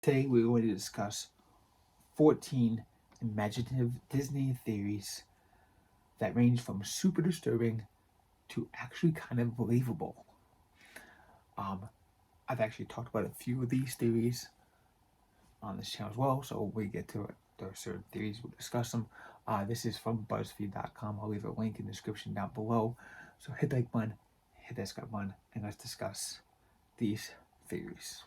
Today we're going to discuss 14 imaginative Disney theories that range from super disturbing to actually kind of believable. Um, I've actually talked about a few of these theories on this channel as well, so when we get to it, there are certain theories, we'll discuss them. This is from BuzzFeed.com. I'll leave a link in the description down below. So hit the like button, hit that subscribe button, and let's discuss these theories.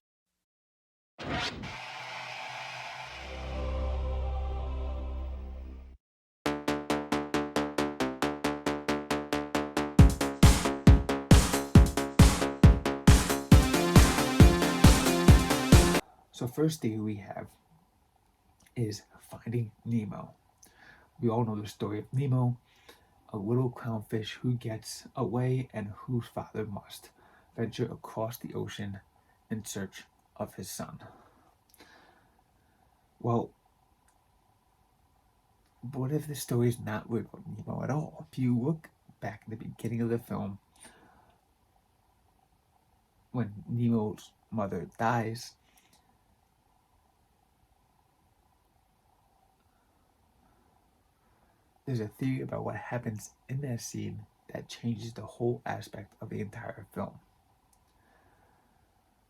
So first theory we have is Finding Nemo. We all know the story of Nemo, a little clownfish who gets away and whose father must venture across the ocean in search of his son. Well, what if the story is not really about Nemo at all? If you look back at the beginning of the film, when Nemo's mother dies, there's a theory about what happens in that scene that changes the whole aspect of the entire film.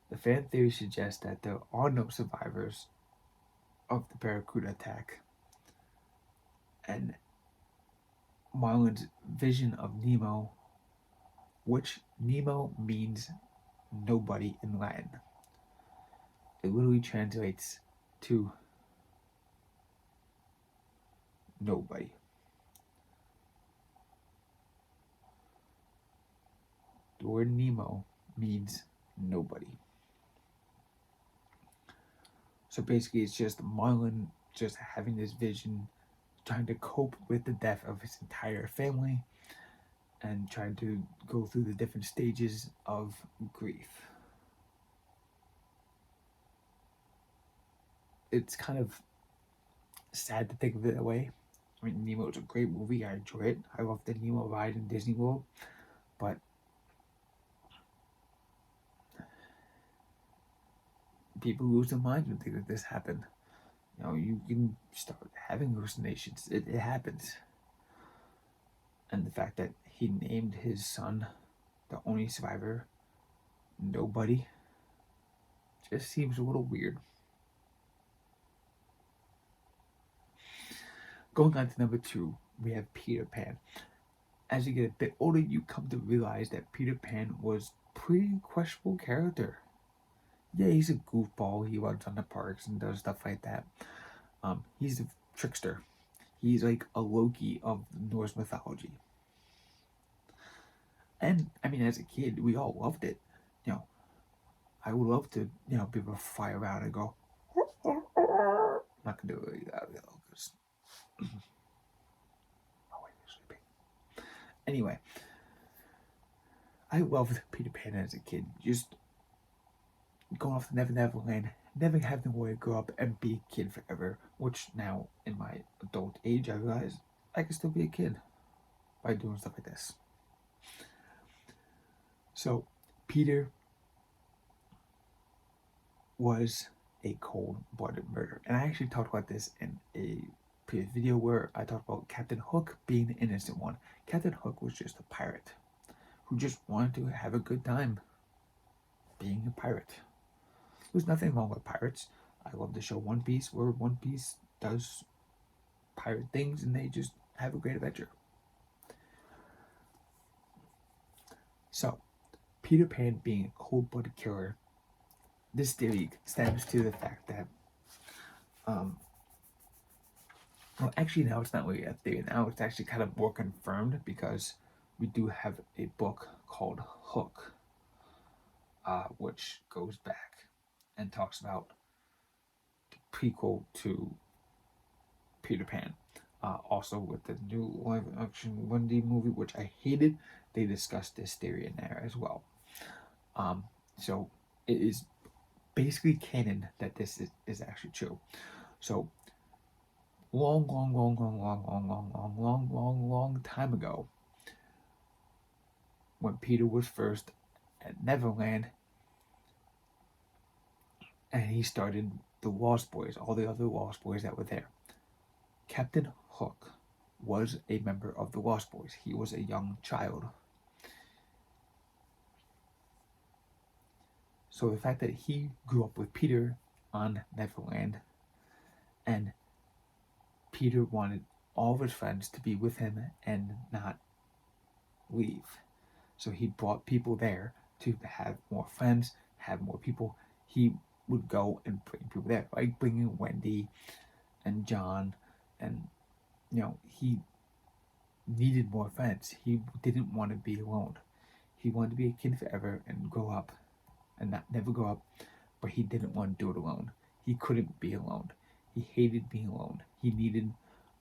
The fan theory suggests that there are no survivors of the Barracuda attack, and Marlin's vision of Nemo, which Nemo means nobody in Latin. It literally translates to nobody. The word Nemo means nobody. So basically, it's just Marlin just having this vision, trying to cope with the death of his entire family and trying to go through the different stages of grief. It's kind of sad to think of it that way. I mean, Nemo is a great movie. I enjoy it. I love the Nemo ride in Disney World. But people lose their minds when things like this happen. You know, you can start having hallucinations. It happens. And the fact that he named his son, the only survivor, nobody, just seems a little weird. Going on to number 2, we have Peter Pan. As you get a bit older, you come to realize that Peter Pan was a pretty questionable character. Yeah, he's a goofball. He runs on the parks and does stuff like that. He's a trickster. He's like a Loki of Norse mythology. And I mean, as a kid, we all loved it. You know, I would love to, be able to fly around and go. I'm not gonna do it because my wife is sleeping. Anyway, I loved Peter Pan as a kid. Just going off to Never Never Land, never having to worry, grow up and be a kid forever. Which now, in my adult age, I realize I can still be a kid by doing stuff like this. So, Peter was a cold-blooded murderer, and I actually talked about this in a previous video where I talked about Captain Hook being the innocent one. Captain Hook was just a pirate who just wanted to have a good time being a pirate. There's nothing wrong with pirates. I love the show One Piece, where One Piece does pirate things and they just have a great adventure. So, Peter Pan being a cold-blooded killer, this theory stems to the fact that, well, actually, now it's not really a theory. Now it's actually kind of more confirmed because we do have a book called Hook, which goes back and talks about the prequel to Peter Pan. Also, with the new live action Wendy movie, which I hated, they discussed this theory in there as well. So it is basically canon that this is actually true. So long time ago, when Peter was first at Neverland and he started the Lost Boys, all the other Lost Boys that were there. Captain Hook was a member of the Lost Boys. He was a young child. So the fact that he grew up with Peter on Neverland, and Peter wanted all of his friends to be with him and not leave. So he brought people there to have more friends, have more people. He would go and bring people there, like bringing Wendy and John, and he needed more friends. He didn't want to be alone. He wanted to be a kid forever and grow up, and never grow up, but he didn't want to do it alone. He couldn't be alone. He hated being alone. He needed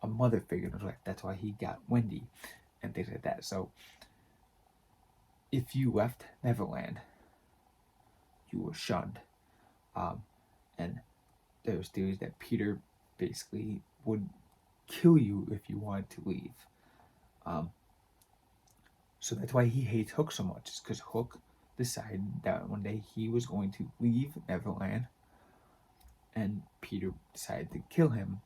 a mother figure in his life. That's why he got Wendy and things like that. So if you left Neverland, you were shunned. And there's theories that Peter basically would kill you if you wanted to leave. So that's why he hates Hook so much. It's because Hook decided that one day he was going to leave Neverland, and Peter decided to kill him.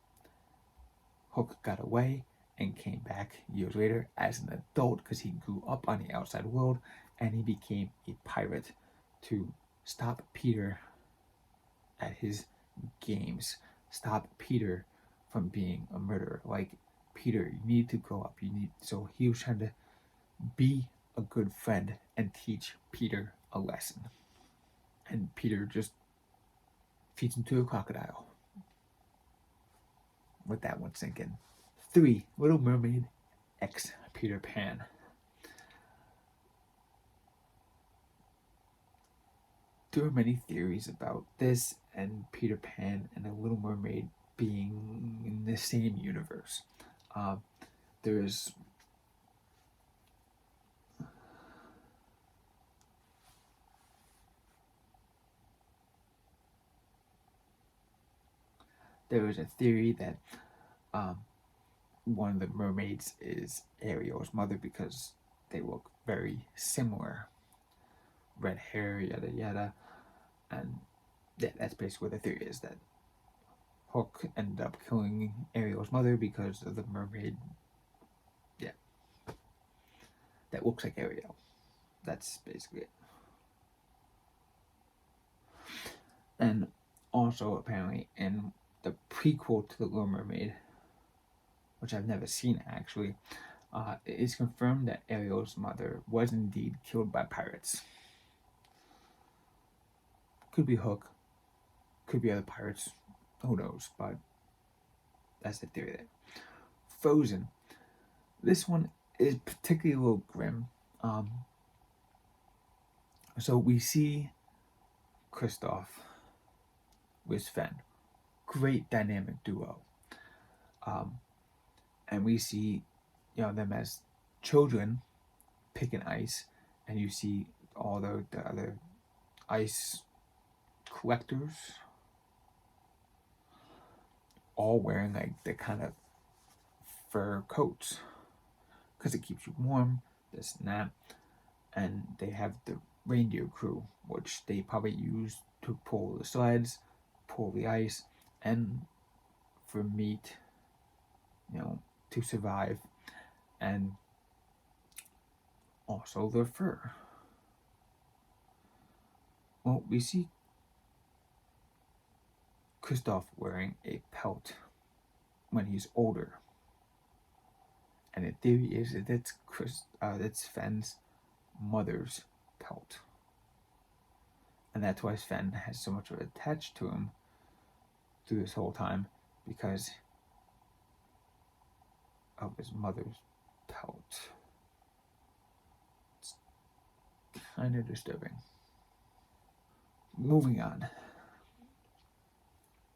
Hook got away and came back years later as an adult because he grew up on the outside world, and he became a pirate to stop Peter at his games, stop Peter from being a murderer. Like, Peter, you need to grow up. So he was trying to be a good friend and teach Peter a lesson. And Peter just feeds him to a crocodile. Let that one sink in. 3. Little Mermaid X Peter Pan. There are many theories about this and Peter Pan and the Little Mermaid being in the same universe. There's a theory that one of the mermaids is Ariel's mother because they look very similar. Red hair, yada yada. And yeah, that's basically what the theory is, that Hook ended up killing Ariel's mother because of the mermaid, that looks like Ariel. That's basically it. And also, apparently, in the prequel to The Little Mermaid, which I've never seen actually, it is confirmed that Ariel's mother was indeed killed by pirates. Could be Hook, could be other pirates, who knows, but that's the theory there. Frozen. This one is particularly a little grim. So we see Kristoff with Sven. Great dynamic duo. And we see them as children picking ice, and you see all the other ice collectors all wearing like the kind of fur coats because it keeps you warm, this and that. And they have the reindeer crew, which they probably use to pull the sleds, pull the ice, and for meat, to survive, and also their fur. Well, we see Kristoff wearing a pelt when he's older, and the theory is that that's Sven's mother's pelt, and that's why Sven has so much of it attached to him through this whole time, because of his mother's pelt. It's kind of disturbing. Moving on.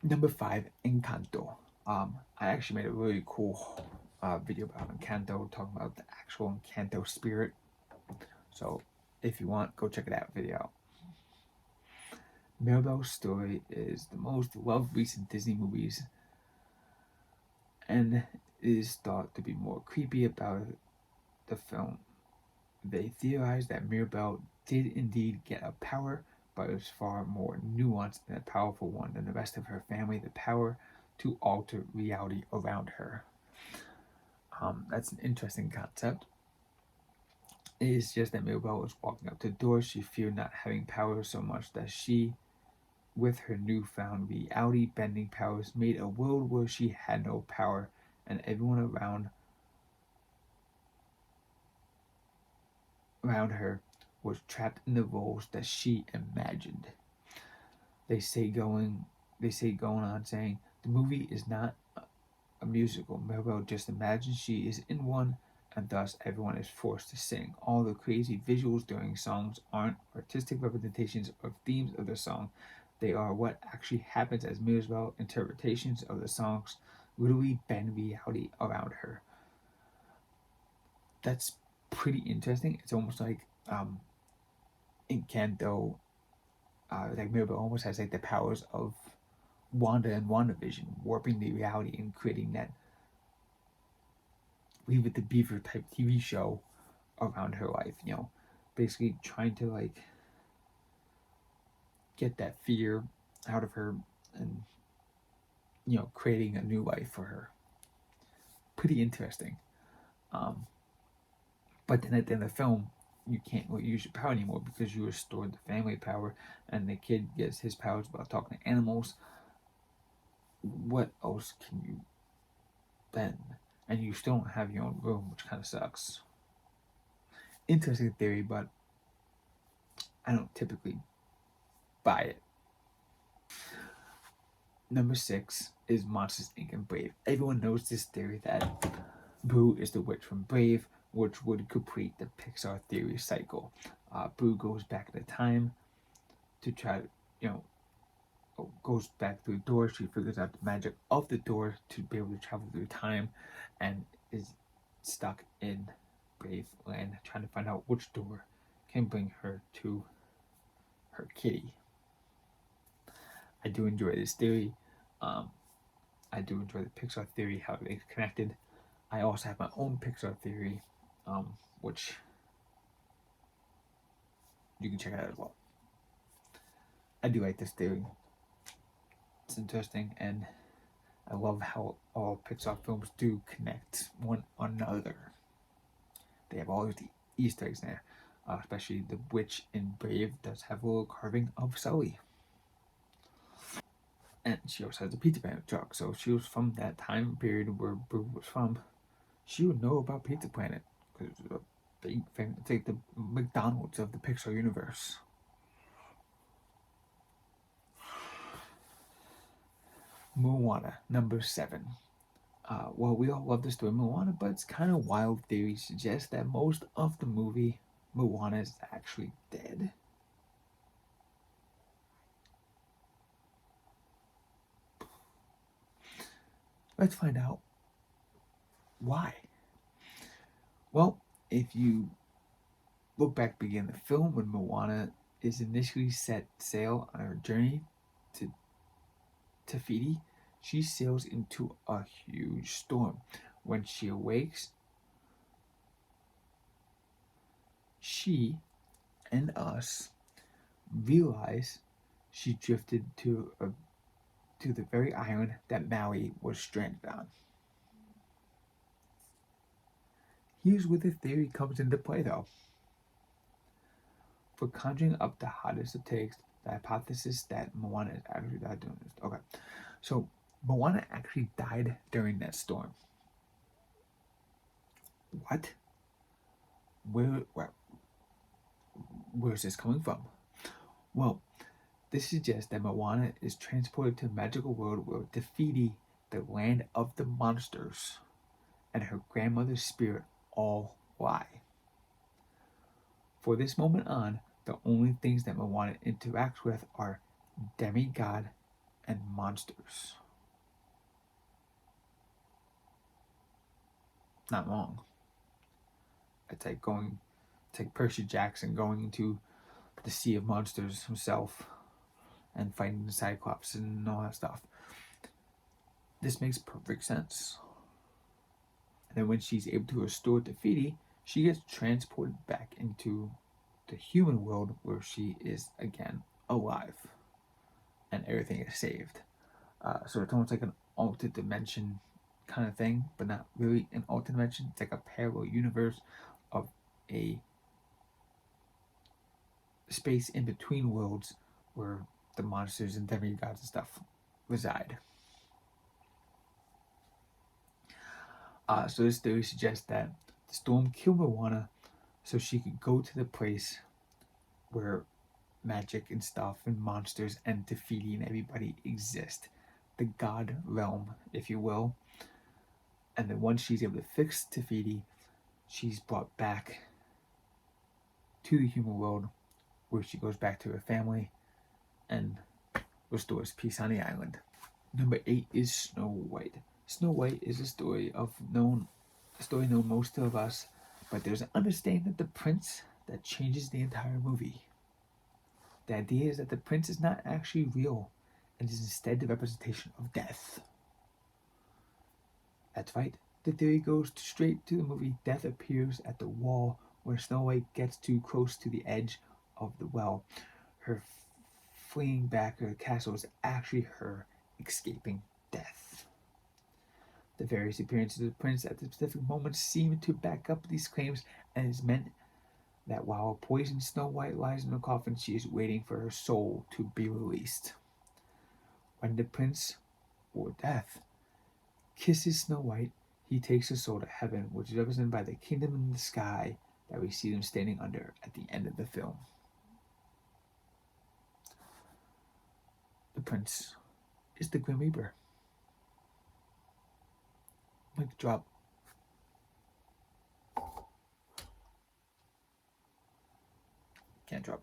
Number 5, Encanto. I actually made a really cool video about Encanto, talking about the actual Encanto spirit. So if you want, go check it out. Video. Mirabel's story is the most loved recent Disney movies, and is thought to be more creepy about the film. They theorize that Mirabel did indeed get a power but is far more nuanced and a powerful one than the rest of her family, the power to alter reality around her. That's an interesting concept. It is just that Mirabelle was walking up to the door. She feared not having power so much that she, with her newfound reality bending powers, made a world where she had no power and everyone around her was trapped in the roles that she imagined. They say going on saying the movie is not a musical. Mirabelle just imagines she is in one, and thus everyone is forced to sing. All the crazy visuals during songs aren't artistic representations of themes of the song. They are what actually happens as Mirabelle's interpretations of the songs literally bend reality around her. That's pretty interesting. It's almost like Encanto, like Mirabelle almost has like the powers of Wanda and WandaVision, warping the reality and creating that Leave It to Beaver type TV show around her life, basically trying to like get that fear out of her and creating a new life for her. Pretty interesting. Um, but then at the end of the film, you can't really use your power anymore because you restored the family power, and the kid gets his powers by talking to animals. What else can you bend? And you still don't have your own room, which kind of sucks. Interesting theory, but I don't typically buy it. Number 6 is Monsters Inc. and Brave. Everyone knows this theory that Boo is the witch from Brave, which would complete the Pixar theory cycle. Boo goes back in time to try, goes back through the door. She figures out the magic of the door to be able to travel through time, and is stuck in Brave Land trying to find out which door can bring her to her kitty. I do enjoy this theory. I do enjoy the Pixar theory, how they're connected. I also have my own Pixar theory, which you can check out as well. I do like this theory. It's interesting, and I love how all Pixar films do connect one another. They have all the Easter eggs there, especially the witch in Brave does have a little carving of Sully. And she also has a Pizza Planet truck, so if she was from that time period where Boo was from, she would know about Pizza Planet, because it's a big thing. It's like the McDonald's of the Pixar universe. Moana, number 7. Well, we all love the story of Moana, but it's kind of wild theories suggest that most of the movie Moana is actually dead. Let's find out why. Well, if you look back begin the film when Moana is initially set sail on her journey to Tahiti, she sails into a huge storm. When she awakes, she and us realize she drifted to the very island that Maui was stranded on. Here's where the theory comes into play, though. For conjuring up the hottest of takes, the hypothesis that Moana is actually died doing this. Okay, so Moana actually died during that storm. What? Where's this coming from? Well, this suggests that Moana is transported to a magical world where Te Fiti, the land of the monsters, and her grandmother's spirit all lie. For this moment on, the only things that Moana interacts with are demigod and monsters. Not wrong. It's like Percy Jackson going into the Sea of Monsters himself and fighting the Cyclops and all that stuff. This makes perfect sense. And then when she's able to restore Te Fiti, she gets transported back into the human world where she is again alive and everything is saved. So it's almost like an alternate dimension kind of thing, but not really an alternate dimension. It's like a parallel universe of a space in between worlds where the monsters and demigods and stuff reside. So this theory suggests that the storm killed Moana so she could go to the place where magic and stuff and monsters and Te Fiti and everybody exist. The god realm, if you will. And then once she's able to fix Te Fiti, she's brought back to the human world where she goes back to her family and restores peace on the island. Number 8 is Snow White. Snow White is a story known most of us, but there's an understanding of the prince that changes the entire movie. The idea is that the prince is not actually real and is instead the representation of death. That's right, the theory goes straight to the movie. Death appears at the wall when Snow White gets too close to the edge of the well. Her fleeing back to her castle is actually her escaping death. The various appearances of the prince at the specific moments seem to back up these claims, and is meant that while poisoned Snow White lies in her coffin, she is waiting for her soul to be released. When the prince, or death, kisses Snow White, he takes her soul to heaven, which is represented by the kingdom in the sky that we see them standing under at the end of the film. The prince is the Grim Reaper. Mic drop. Can't drop.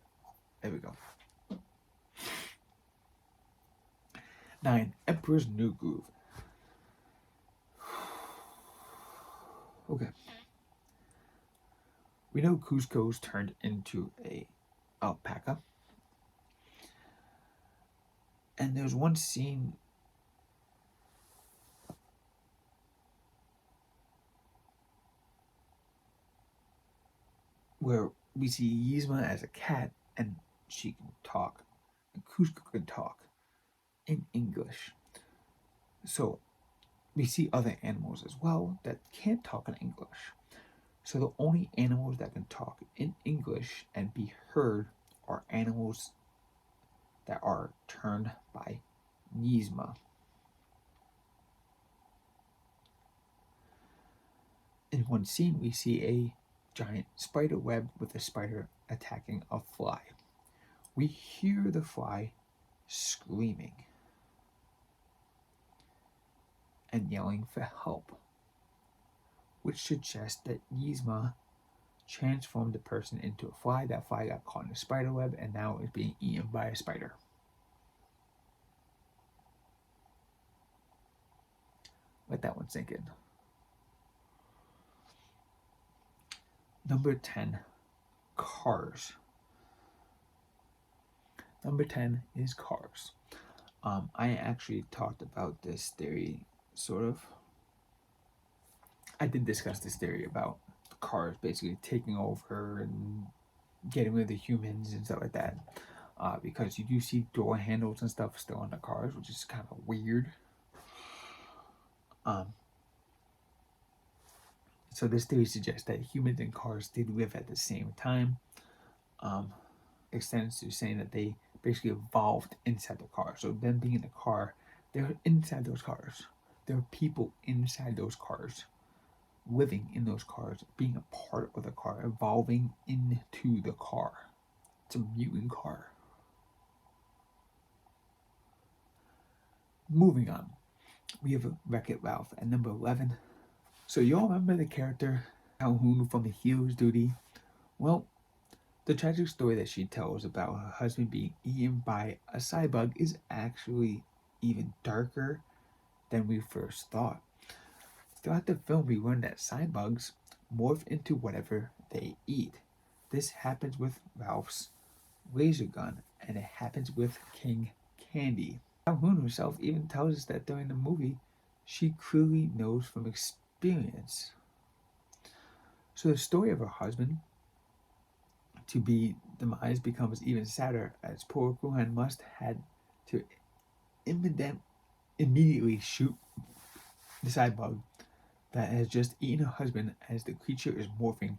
There we go. 9. Emperor's New Groove. Okay. We know Cusco's turned into a alpaca. And there's one scene where we see Yzma as a cat and she can talk. And Cusco can talk in English. So we see other animals as well that can't talk in English. So the only animals that can talk in English and be heard are animals that are turned by Yzma. In one scene, we see a giant spider web with a spider attacking a fly. We hear the fly screaming and yelling for help, which suggests that Yzma transformed the person into a fly. That fly got caught in a spider web and now is being eaten by a spider. Let that one sink in. Number 10, Cars. Number 10 is Cars. I actually talked about this theory, sort of. I did discuss this theory about cars basically taking over and getting rid of the humans and stuff like that. Because you do see door handles and stuff still on the cars, which is kind of weird. So this theory suggests that humans and cars did live at the same time. Extends to saying that they basically evolved inside the car. So them being in the car, they're inside those cars. There are people inside those cars, living in those cars, being a part of the car, evolving into the car. It's a mutant car. Moving on, we have Wreck-It Ralph at number 11. So you all remember the character Calhoun from the Hero's Duty? Well, the tragic story that she tells about her husband being eaten by a cybug is actually even darker than we first thought. Throughout the film, we learn that cybugs morph into whatever they eat. This happens with Ralph's laser gun, and it happens with King Candy. Calhoun herself even tells us that during the movie, she clearly knows from experience. So the story of her husband to be demise becomes even sadder as poor Guhan must had to immediately shoot the side bug that has just eaten her husband as the creature is morphing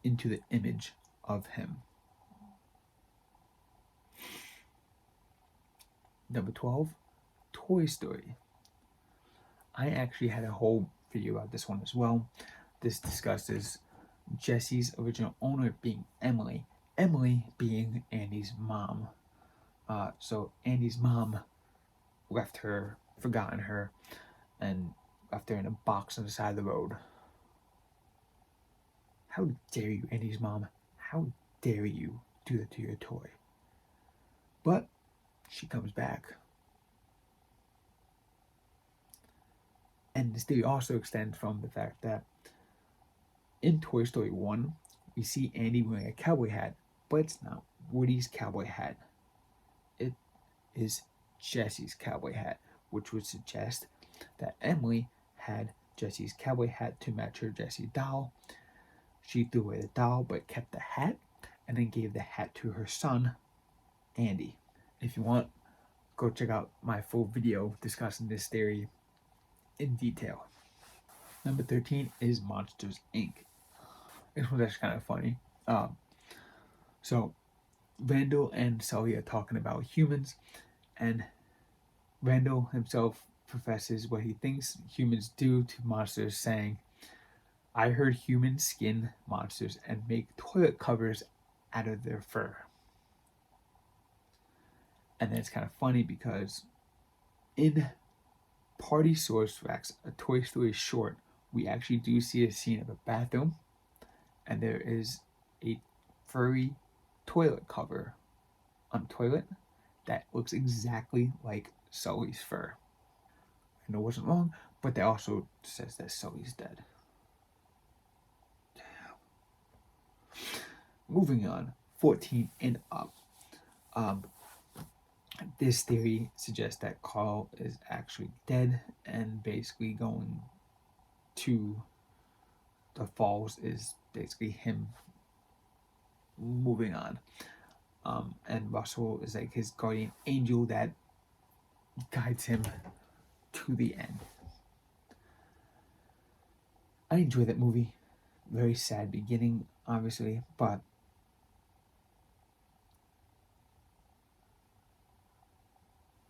into the image of him. Number 12, Toy Story. I actually had a whole video about this one as well. This discusses Jesse's original owner being Emily, Emily being Andy's mom. So Andy's mom left her, forgotten her, and left her in a box on the side of the road. How dare you, Andy's mom? How dare you do that to your toy? But she comes back. And this theory also extends from the fact that in Toy Story 1, we see Andy wearing a cowboy hat, but it's not Woody's cowboy hat. It is Jesse's cowboy hat, which would suggest that Emily had Jesse's cowboy hat to match her Jessie doll. She threw away the doll but kept the hat and then gave the hat to her son, Andy. If you want, go check out my full video discussing this theory in detail. Number 13 is Monsters, Inc. This one's actually kind of funny. So Randall and Sully are talking about humans, and Randall himself professes what he thinks humans do to monsters, saying, I heard humans skin monsters and make toilet covers out of their fur. And then it's kind of funny because in Party Source Facts, a Toy Story short, we actually do see a scene of a bathroom, and there is a furry toilet cover on the toilet that looks exactly like Sully's fur. I know it wasn't wrong, but that also says that Sully's dead. Moving on, 14 and up. This theory suggests that Carl is actually dead and basically going to the falls is basically him moving on. And Russell is like his guardian angel that guides him to the end. I enjoy that movie. Very sad beginning, obviously, but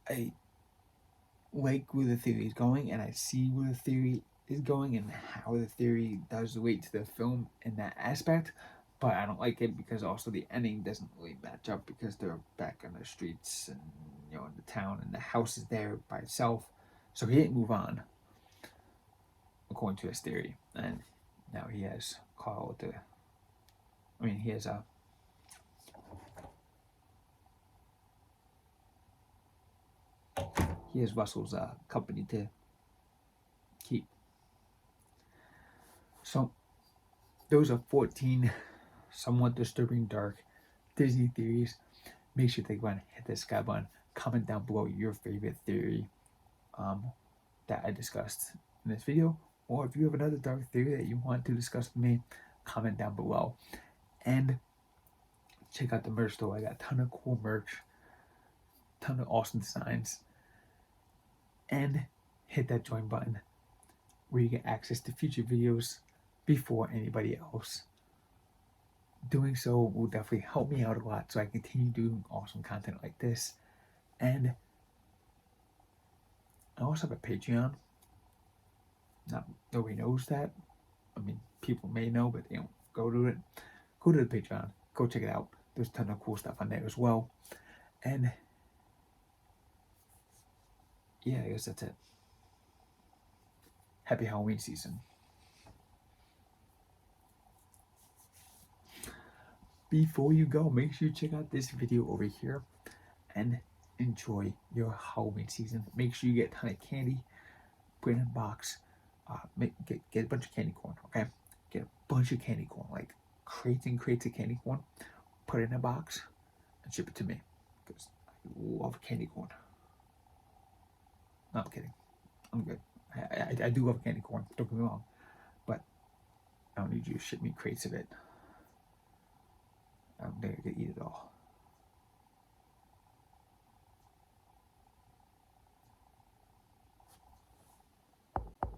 I like where the theory is going, and I see where the theory is going and how the theory does relate to the film in that aspect. But I don't like it because also the ending doesn't really match up because they're back on the streets and in the town, and the house is there by itself. So he didn't move on, according to his theory, and now he has Carl to. I mean, he has Russell's company to keep. So those are 14 somewhat disturbing dark Disney theories. Make sure to go and hit the subscribe button. Comment down below your favorite theory that I discussed in this video, or if you have another dark theory that you want to discuss with me, comment down below. And check out the merch store. I got a ton of cool merch, ton of awesome designs, and hit that join button where you get access to future videos before anybody else. Doing so will definitely help me out a lot so I continue doing awesome content like this. And I also have a Patreon. Not nobody knows that. I mean, people may know, but they don't go to it. Go to the Patreon. Go check it out. There's a ton of cool stuff on there as well. And yeah, I guess that's it. Happy Halloween season. Before you go, make sure you check out this video over here and enjoy your Halloween season. Make sure you get a ton of candy, put it in a box, get a bunch of candy corn, okay? Get a bunch of candy corn, like crates and crates of candy corn, put it in a box, and ship it to me, because I love candy corn. No, I'm kidding. I'm good. I do love candy corn, don't get me wrong, but I don't need you to ship me crates of it. I'm gonna eat it all.